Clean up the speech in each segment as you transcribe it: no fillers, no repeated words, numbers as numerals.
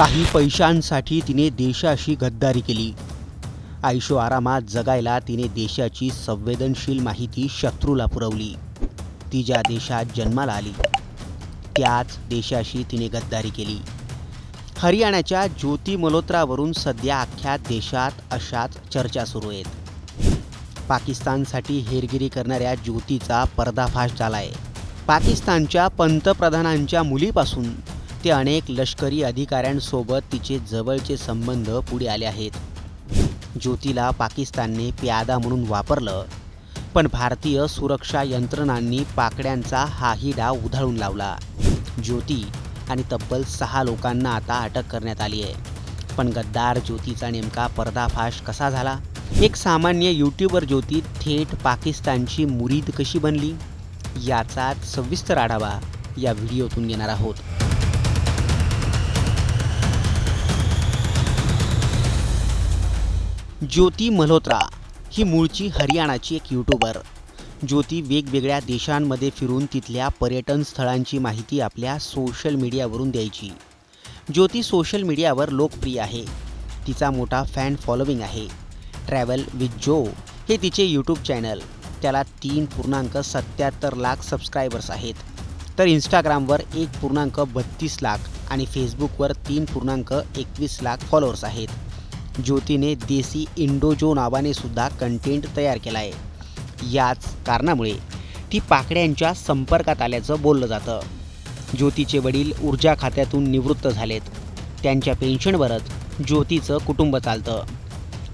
काही पैशांसाठी तिने देशाशी गद्दारी केली। आयशो आरामात जगायला तिने देशाची संवेदनशील माहिती शत्रूला पुरवली। ती ज्या देशात जन्माला आली त्याच देशाशी तिने गद्दारी केली। हरियाणाच्या ज्योती मल्होत्रावरून सध्या अख्ख्या देशात अशाच चर्चा सुरू आहेत। पाकिस्तानसाठी हेरगिरी करणाऱ्या ज्योतीचा पर्दाफाश झालाय। पाकिस्तानच्या पंतप्रधानांच्या मुलीपासून ते अनेक लष्करी अधिकाऱ्यांसोबत तिचे जवळचे संबंध पुढे आले आहेत। ज्योतीला पाकिस्तानने प्यादा म्हणून वापरलं, पण भारतीय सुरक्षा यंत्रणांनी पाकड्यांचा हाही डाव उधळून लावला। ज्योती आणि तब्बल 6 लोकांना आता अटक करण्यात आली आहे। पण गद्दार ज्योतीचा नेमका पर्दाफाश कसा झाला? एक सामान्य यूट्यूबर ज्योती थेट पाकिस्तानची मुरीद कशी बनली, याचाच सविस्तर आढावा या व्हिडिओतून घेणार आहोत। ज्योती मल्होत्रा ही मूळची हरियाणाची एक यूट्यूबर। ज्योती वेगवेगळ्या देशांमध्ये फिरून तिथल्या पर्यटन स्थळांची माहिती आपल्या सोशल मीडियावरून द्यायची। ज्योती सोशल मीडियावर लोकप्रिय आहे। तिचा मोठा फॅन फॉलोविंग आहे। ट्रॅव्हल विथ जो हे तिचे यूट्यूब चॅनल, त्याला 3.77 लाख सबस्क्रायबर्स आहेत। तर इंस्टाग्रामवर 1.32 लाख आणि फेसबुकवर 3.21 लाख फॉलोअर्स आहेत। ज्योतीने देसी इंडोजो नावाने सुद्धा कंटेंट तयार केला आहे। याच कारणामुळे ती पाकड्यांच्या संपर्कात आल्याचं बोललं जातं। ज्योतीचे वडील ऊर्जा खात्यातून निवृत्त झालेत। त्यांच्या पेन्शनवरच ज्योतीचं कुटुंब चालतं।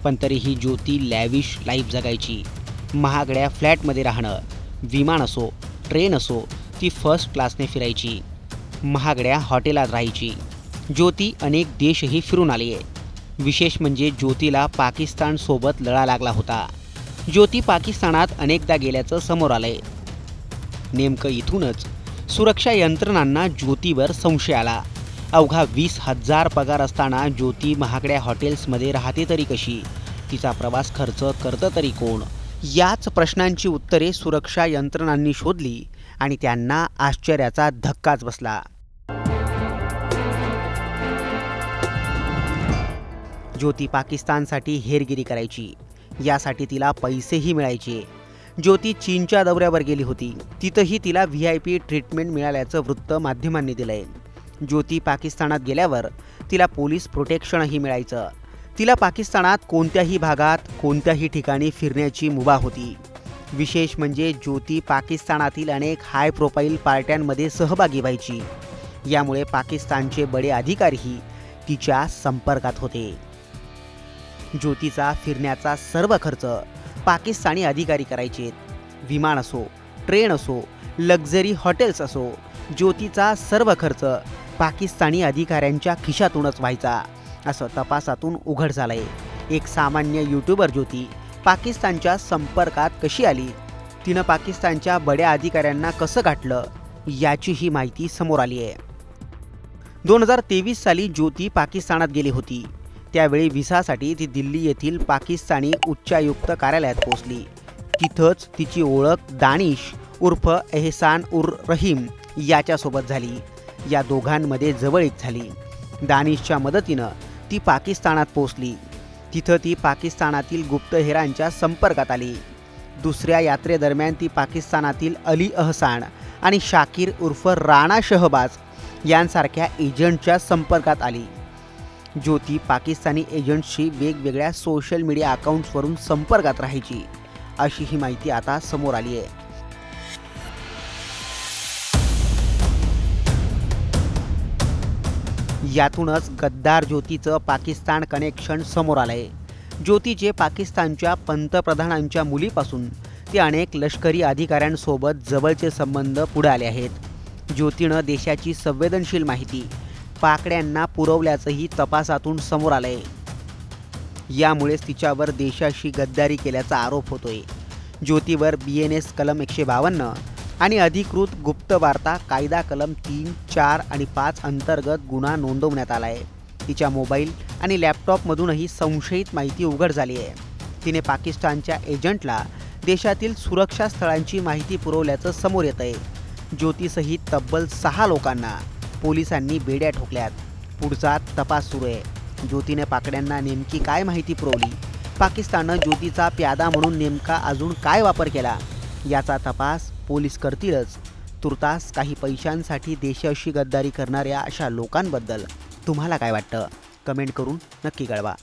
पण तरीही ज्योती लॅविश लाईफ जगायची। महागड्या फ्लॅटमध्ये राहणं, विमान असो ट्रेन असो, ती फर्स्ट क्लासने फिरायची। महागड्या हॉटेलात राहायची। ज्योती अनेक देशही फिरून आली आहे। विशेष म्हणजे ज्योतीला पाकिस्तानसोबत लढा लागला होता। ज्योती पाकिस्तानात अनेकदा गेल्याचं समोर आलंय। नेमकं इथूनच सुरक्षा यंत्रणांना ज्योतीवर संशय आला। अवघा 20,000 पगार असताना ज्योती महागड्या हॉटेल्समध्ये राहते तरी कशी? तिचा प्रवास खर्च करतं तरी कोण? याच प्रश्नांची उत्तरे सुरक्षा यंत्रणांनी शोधली आणि त्यांना आश्चर्याचा धक्काच बसला। ज्योती पाकिस्तानसाठी हेरगिरी करायची, यासाठी तिला पैसेही मिळायचे। ज्योती चीनच्या दौऱ्यावर गेली होती। तिथंही तिला VIP ट्रीटमेंट मिळाल्याचं वृत्त माध्यमांनी दिलंय। ज्योती पाकिस्तानात गेल्यावर तिला पोलीस प्रोटेक्शनही मिळायचं। तिला पाकिस्तानात कोणत्याही भागात कोणत्याही ठिकाणी फिरण्याची मुभा होती। विशेष म्हणजे ज्योती पाकिस्तानातील अनेक हाय प्रोफाईल पार्ट्यांमध्ये सहभागी व्हायची। यामुळे पाकिस्तानचे बडे अधिकारीही तिच्या संपर्कात होते। ज्योतीचा फिरण्याचा सर्व खर्च पाकिस्तानी अधिकारी करायचे। विमान असो ट्रेन असो लक्झरी हॉटेल्स असो, ज्योतीचा सर्व खर्च पाकिस्तानी अधिकाऱ्यांच्या खिशातूनच व्हायचा, असं तपासातून उघड झालंय। एक सामान्य यूट्यूबर ज्योती पाकिस्तानच्या संपर्कात कशी आली, तिनं पाकिस्तानच्या बड्या अधिकाऱ्यांना कसं गाठलं, याची ही माहिती समोर आली आहे। 2023 साली ज्योती पाकिस्तानात गेली होती। त्यावेळी व्हिसासाठी ती दिल्ली येथील पाकिस्तानी उच्चायुक्त कार्यालयात पोहोचली। तिथंच तिची ओळख दानिश उर्फ एहसान उर रहीम याच्यासोबत झाली। या दोघांमध्ये जवळीक झाली। दानिशच्या मदतीनं ती पाकिस्तानात पोहोचली। तिथं ती पाकिस्तानातील गुप्तहेरांच्या संपर्कात आली। दुसऱ्या यात्रेदरम्यान ती पाकिस्तानातील अली अहसान आणि शाकीर उर्फ राणा शहबाज यांसारख्या एजंटच्या संपर्कात आली। ज्योती पाकिस्तानी एजंट्सशी वेगवेगळ्या सोशल मीडिया अकाउंट्सवरून संपर्कात राहायची, अशी ही माहिती आता समोर आली आहे। यातूनच गद्दार ज्योतीचं पाकिस्तान कनेक्शन समोर आलंय। ज्योतीचे पाकिस्तानच्या पंतप्रधानांच्या मुलीपासून ते अनेक लष्करी अधिकाऱ्यांसोबत जवळचे संबंध पुढे आले आहेत। ज्योतीनं देशाची संवेदनशील माहिती पाकड्यांना पुरवल्याचंही तपासातून समोर आलंय। यामुळेच तिच्यावर देशाशी गद्दारी केल्याचा आरोप होतोय। ज्योतीवर BNS कलम 152 आणि अधिकृत गुप्तवार्ता कायदा कलम 3, 4 आणि 5 अंतर्गत गुन्हा नोंदवण्यात आला आहे। तिच्या मोबाईल आणि लॅपटॉपमधूनही संशयित माहिती उघड झाली आहे। तिने पाकिस्तानच्या एजंटला देशातील सुरक्षा स्थळांची माहिती पुरवल्याचं समोर येत आहे। ज्योतीसहित तब्बल 6 लोकांना पोलिसांनी बेड्या ठोकल्यात। पुढचा तपास सुरू आहे. ज्योतीने पाकड्यांना नेमकी काय माहिती पुरवली, पाकिस्ताननं ज्योतीचा प्यादा म्हणून नेमका अजून काय वापर केला, याचा तपास पोलीस करतीलच. तुर्तास काही पैशांसाठी देशाशी गद्दारी करणाऱ्या अशा लोकांबद्दल तुम्हाला काय वाटतं, कमेंट करून नक्की कळवा.